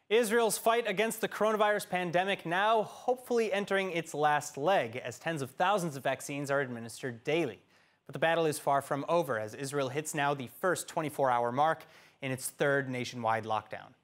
Israel's fight against the coronavirus pandemic now hopefully entering its last leg as tens of thousands of vaccines are administered daily. But the battle is far from over as Israel hits now the first 24-hour mark in its third nationwide lockdown.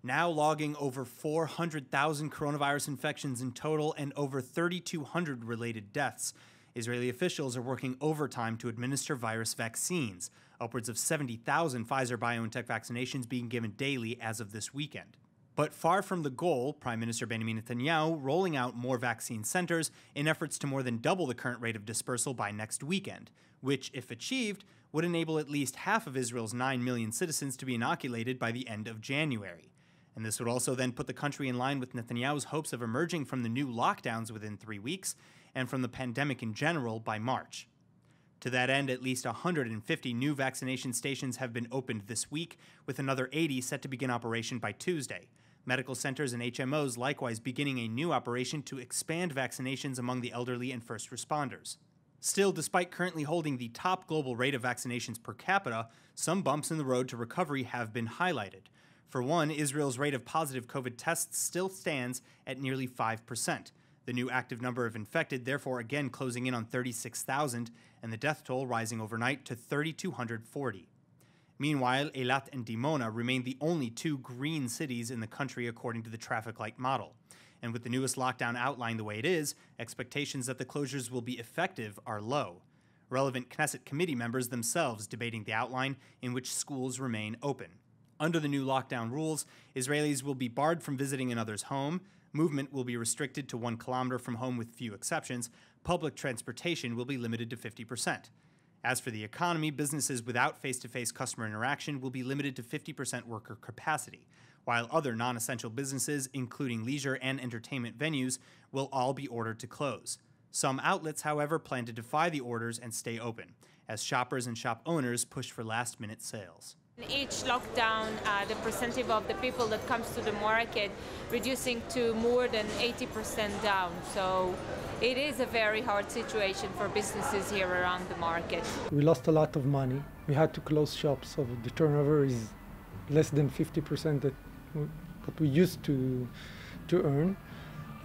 Now logging over 400,000 coronavirus infections in total and over 3,200 related deaths, Israeli officials are working overtime to administer virus vaccines, upwards of 70,000 Pfizer-BioNTech vaccinations being given daily as of this weekend. But far from the goal, Prime Minister Benjamin Netanyahu rolling out more vaccine centers in efforts to more than double the current rate of dispersal by next weekend, which, if achieved, would enable at least half of Israel's 9 million citizens to be inoculated by the end of January. And this would also then put the country in line with Netanyahu's hopes of emerging from the new lockdowns within 3 weeks and from the pandemic in general by March. To that end, at least 150 new vaccination stations have been opened this week, with another 80 set to begin operation by Tuesday. Medical centers and HMOs likewise beginning a new operation to expand vaccinations among the elderly and first responders. Still, despite currently holding the top global rate of vaccinations per capita, some bumps in the road to recovery have been highlighted. For one, Israel's rate of positive COVID tests still stands at nearly 5%. The new active number of infected therefore again closing in on 36,000, and the death toll rising overnight to 3,240. Meanwhile, Eilat and Dimona remain the only two green cities in the country according to the traffic light model. And with the newest lockdown outlined the way it is, expectations that the closures will be effective are low. Relevant Knesset committee members themselves debating the outline in which schools remain open. Under the new lockdown rules, Israelis will be barred from visiting another's home, movement will be restricted to 1 kilometer from home with few exceptions, public transportation will be limited to 50%. As for the economy, businesses without face-to-face customer interaction will be limited to 50% worker capacity, while other non-essential businesses, including leisure and entertainment venues, will all be ordered to close. Some outlets, however, plan to defy the orders and stay open, as shoppers and shop owners push for last-minute sales. In each lockdown, the percentage of the people that comes to the market reducing to more than 80% down. So it is a very hard situation for businesses here around the market. We lost a lot of money. We had to close shops, so the turnover is less than 50% that we used to earn.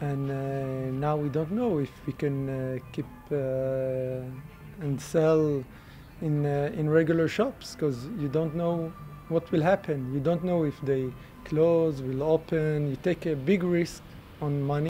And now we don't know if we can keep and sell in regular shops, because you don't know what will happen. You don't know if they close, will open. You take a big risk on money.